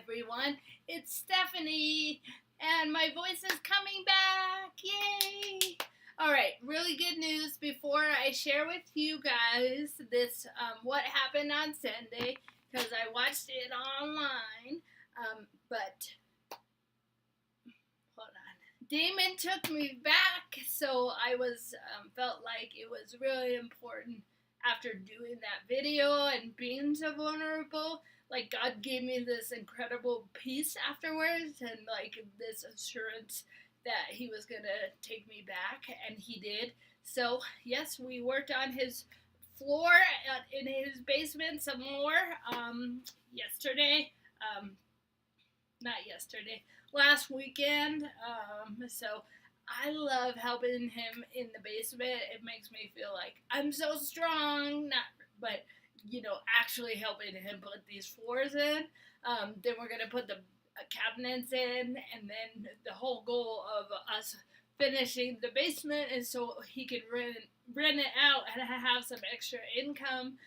everyone. It's Stephanie, and my voice is coming back. Yay! Alright, really good news before I share with you guys this what happened on Sunday, because I watched it online, but hold on. Damon took me back, so I was felt like it was really important after doing that video and being so vulnerable. Like, God gave me this incredible peace afterwards, and like this assurance that He was gonna take me back, and He did. So yes, we worked on his floor in his basement some more yesterday. Not yesterday, last weekend. So I love helping him in the basement. It makes me feel like I'm so strong. But actually helping him put these floors in. Then we're gonna put the cabinets in, and then the whole goal of us finishing the basement is so he can rent it out and have some extra income.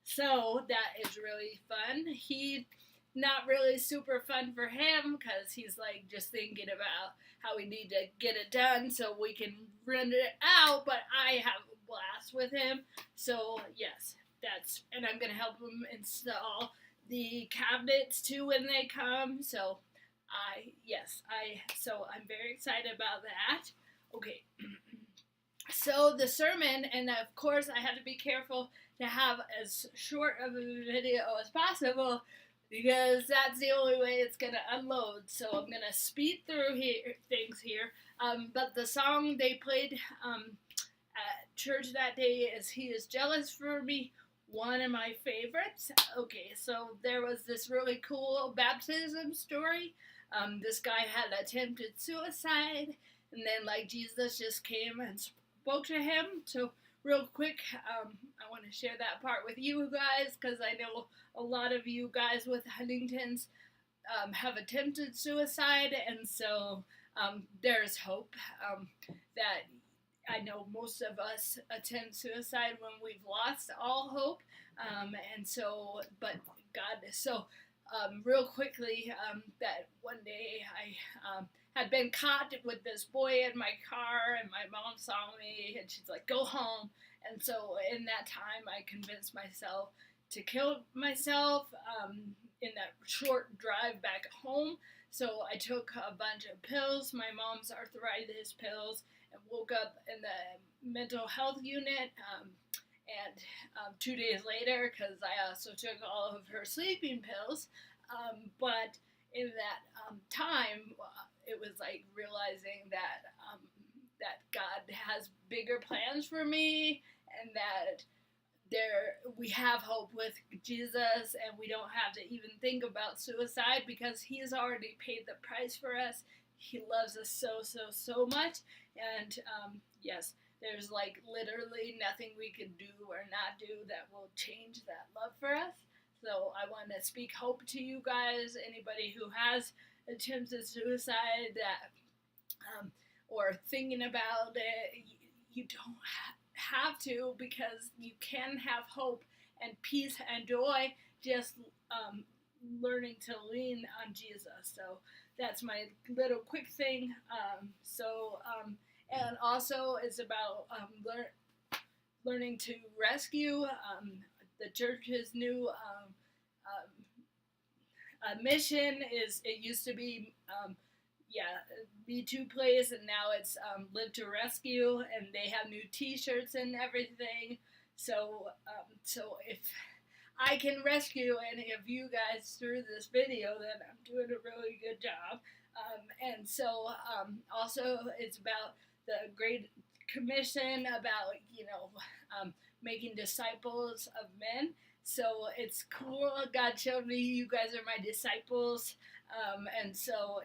So that is really fun. He not really super fun for him because he's like just thinking about how we need to get it done so we can rent it out, but I have a blast with him. So yes, and I'm gonna help him install the cabinets too when they come. So I'm very excited about that. Okay. So the sermon, and of course I have to be careful to have as short of a video as possible because that's the only way it's going to unload. So I'm going to speed through things here. But the song they played at church that day is He is Jealous for Me, one of my favorites. Okay, so there was this really cool baptism story. This guy had attempted suicide, and then Jesus just came and spoke to him. So real quick, I want to share that part with you guys because I know a lot of you guys with Huntington's have attempted suicide, and so there's hope that I know most of us attempt suicide when we've lost all hope, but God, real quickly, that one day I had been caught with this boy in my car, and my mom saw me, and she's like, go home. And so in that time, I convinced myself to kill myself in that short drive back home. So I took a bunch of pills, my mom's arthritis pills, and woke up in the mental health unit. And 2 days later, because I also took all of her sleeping pills, but in that time, it was like realizing that God has bigger plans for me, and that we have hope with Jesus, and we don't have to even think about suicide because He's already paid the price for us. He loves us so much, and yes, there's literally nothing we can do or not do that will change that love for us. So I want to speak hope to you guys, anybody who has attempted suicide or thinking about it. You don't have to, because you can have hope and peace and joy just learning to lean on Jesus. So that's my little quick thing. And also it's about learning to rescue. The church's new mission it used to be B2 Place, and now it's Live to Rescue, and they have new t-shirts and everything. So if I can rescue any of you guys through this video, then I'm doing a really good job. And so also it's about the Great Commission, about making disciples of men. So it's cool. God showed me you guys are my disciples. And so,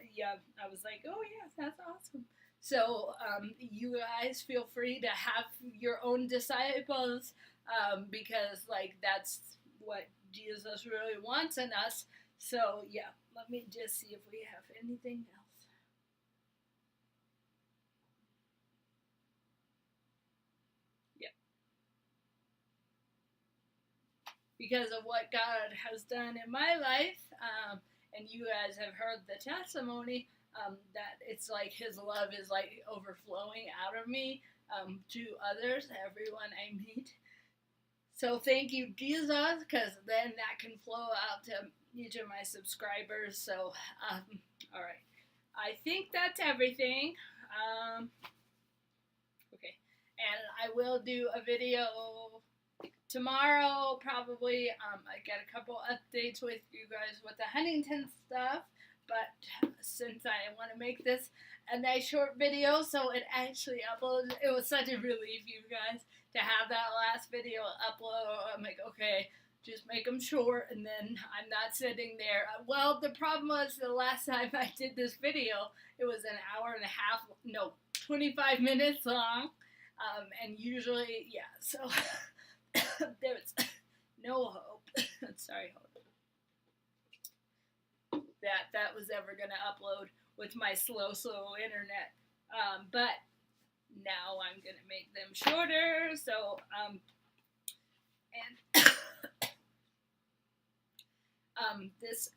I was like, oh, yes, that's awesome. So you guys feel free to have your own disciples because, that's what Jesus really wants in us. So, let me just see if we have anything else. Because of what God has done in my life, and you guys have heard the testimony that it's like His love is like overflowing out of me to others, everyone I meet. So thank you, Jesus, because then that can flow out to each of my subscribers. So, all right. I think that's everything. Okay. And I will do a video tomorrow, probably. I get a couple updates with you guys with the Huntington stuff. But since I want to make this a nice short video, so it actually uploads, it was such a relief, you guys, to have that last video upload. I'm like, okay, just make them short, and then I'm not sitting there. Well, the problem was the last time I did this video, it was an hour and a half, no, 25 minutes long, and usually, yeah, so there's no hope. Sorry, hold on. That was ever going to upload with my slow internet. But now I'm going to make them shorter. So, this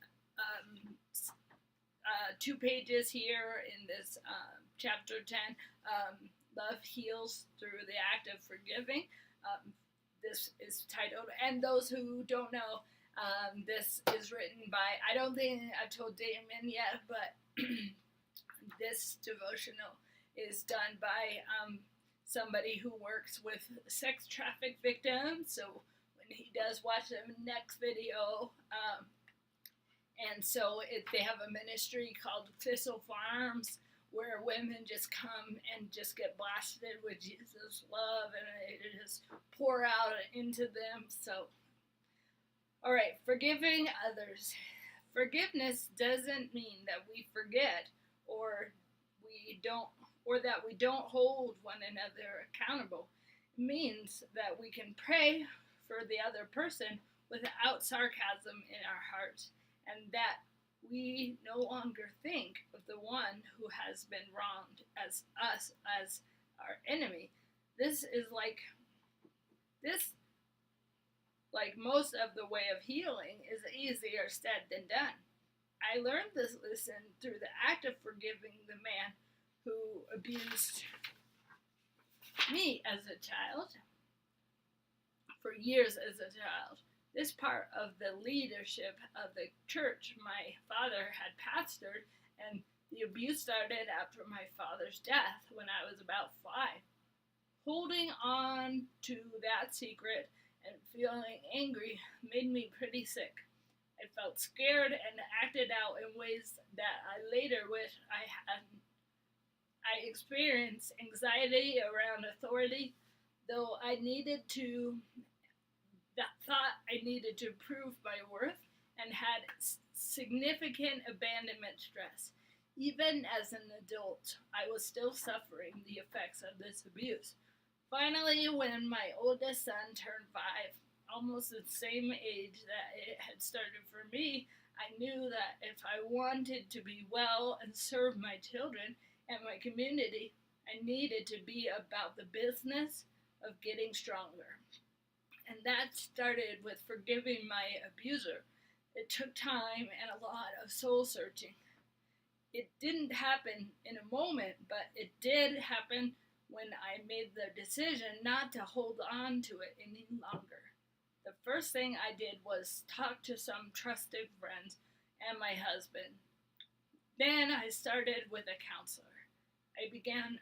2 pages here in this chapter 10, Love Heals Through the Act of Forgiving. This is titled, and those who don't know, this is written by, I don't think I've told Damon yet, but this devotional is done by somebody who works with sex traffic victims. So when he does watch the next video, and so they have a ministry called Thistle Farms, where women just come and just get blasted with Jesus' love, and it just pour out into them. So, all right, forgiving others. Forgiveness doesn't mean that we forget or that we don't hold one another accountable. It means that we can pray for the other person without sarcasm in our hearts, and that we no longer think of the one who has been wronged as us, as our enemy. This is like most of the way of healing is easier said than done. I learned this lesson through the act of forgiving the man who abused me as a child, for years as a child. This part of the leadership of the church my father had pastored, and the abuse started after my father's death when I was about 5. Holding on to that secret and feeling angry made me pretty sick. I felt scared and acted out in ways that I later wish I hadn't. I experienced anxiety around authority, though thought I needed to prove my worth, and had significant abandonment stress. Even as an adult, I was still suffering the effects of this abuse. Finally, when my oldest son turned 5, almost the same age that it had started for me, I knew that if I wanted to be well and serve my children and my community, I needed to be about the business of getting stronger. And that started with forgiving my abuser. It took time and a lot of soul searching. It didn't happen in a moment, but it did happen when I made the decision not to hold on to it any longer. The first thing I did was talk to some trusted friends and my husband. Then I started with a counselor. I began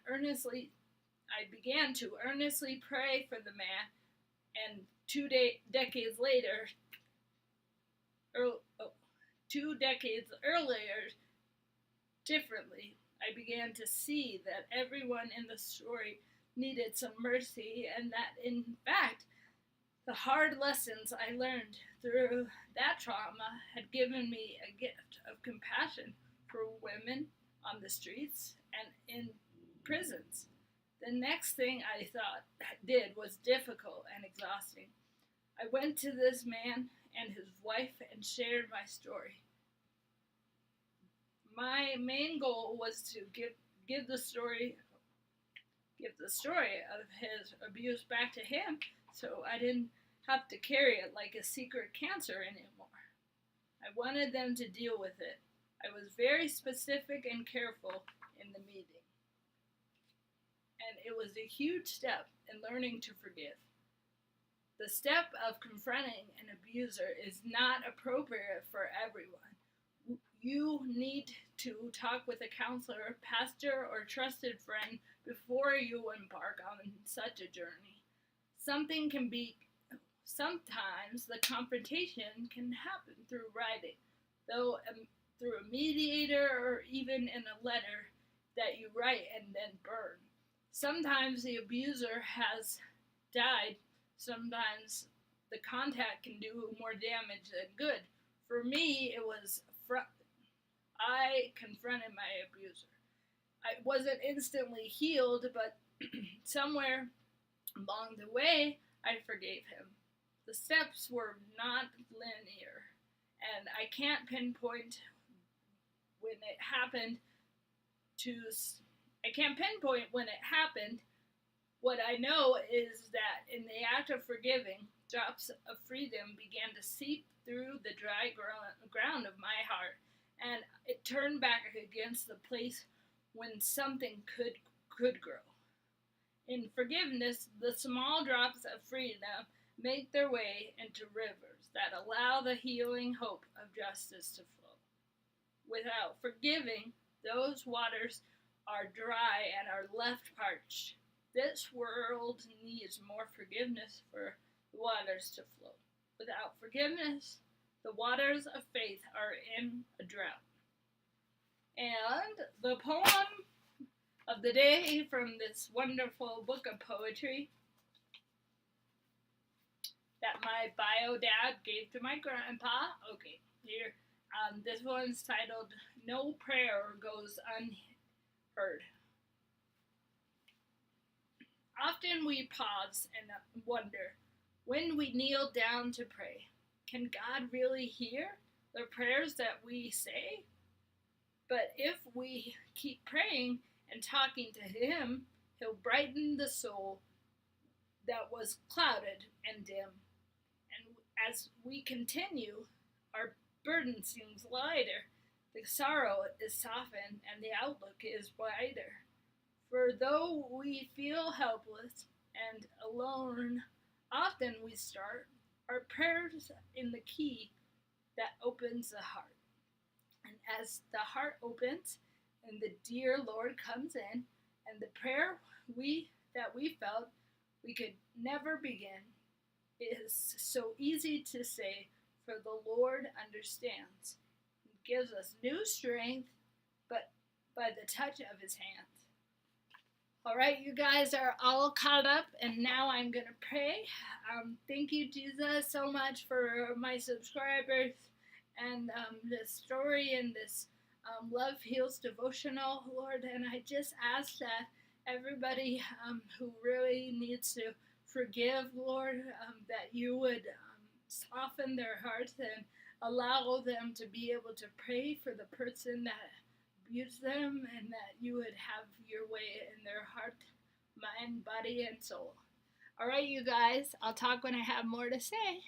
to earnestly pray for the man, and 2 decades earlier, differently, I began to see that everyone in the story needed some mercy, and that, in fact, the hard lessons I learned through that trauma had given me a gift of compassion for women on the streets and in prisons. The next thing I did was difficult and exhausting. I went to this man and his wife and shared my story. My main goal was to give the story of his abuse back to him, so I didn't have to carry it like a secret cancer anymore. I wanted them to deal with it. I was very specific and careful in the meeting. And it was a huge step in learning to forgive. The step of confronting an abuser is not appropriate for everyone. You need to talk with a counselor, pastor, or trusted friend before you embark on such a journey. Sometimes the confrontation can happen through writing, though through a mediator or even in a letter that you write and then burn. Sometimes the abuser has died. Sometimes the contact can do more damage than good. For me, it was I confronted my abuser. I wasn't instantly healed, but somewhere along the way, I forgave him. The steps were not linear, and I can't pinpoint when it happened What I know is that in the act of forgiving, drops of freedom began to seep through the dry ground of my heart, and it turned back against the place when something could grow. In forgiveness, the small drops of freedom make their way into rivers that allow the healing hope of justice to flow. Without forgiving, those waters are dry and are left parched. This world needs more forgiveness for the waters to flow. Without forgiveness, the waters of faith are in a drought. And the poem of the day from this wonderful book of poetry that my bio dad gave to my grandpa. Okay, here. This one's titled No Prayer Goes Unheard. Often we pause and wonder, when we kneel down to pray, can God really hear the prayers that we say? But if we keep praying and talking to Him, He'll brighten the soul that was clouded and dim. And as we continue, our burden seems lighter, the sorrow is softened, and the outlook is brighter. For though we feel helpless and alone, often we start our prayers in the key that opens the heart. And as the heart opens and the dear Lord comes in, and the prayer that we felt we could never begin is so easy to say, for the Lord understands. He gives us new strength, but by the touch of His hand. All right, you guys are all caught up, and now I'm going to pray. Thank you, Jesus, so much for my subscribers and this story and this Love Heals devotional, Lord. And I just ask that everybody who really needs to forgive, Lord, that you would soften their hearts and allow them to be able to pray for the person that abused them, and that you would have your way in their heart, mind, body, and soul. All right, you guys, I'll talk when I have more to say.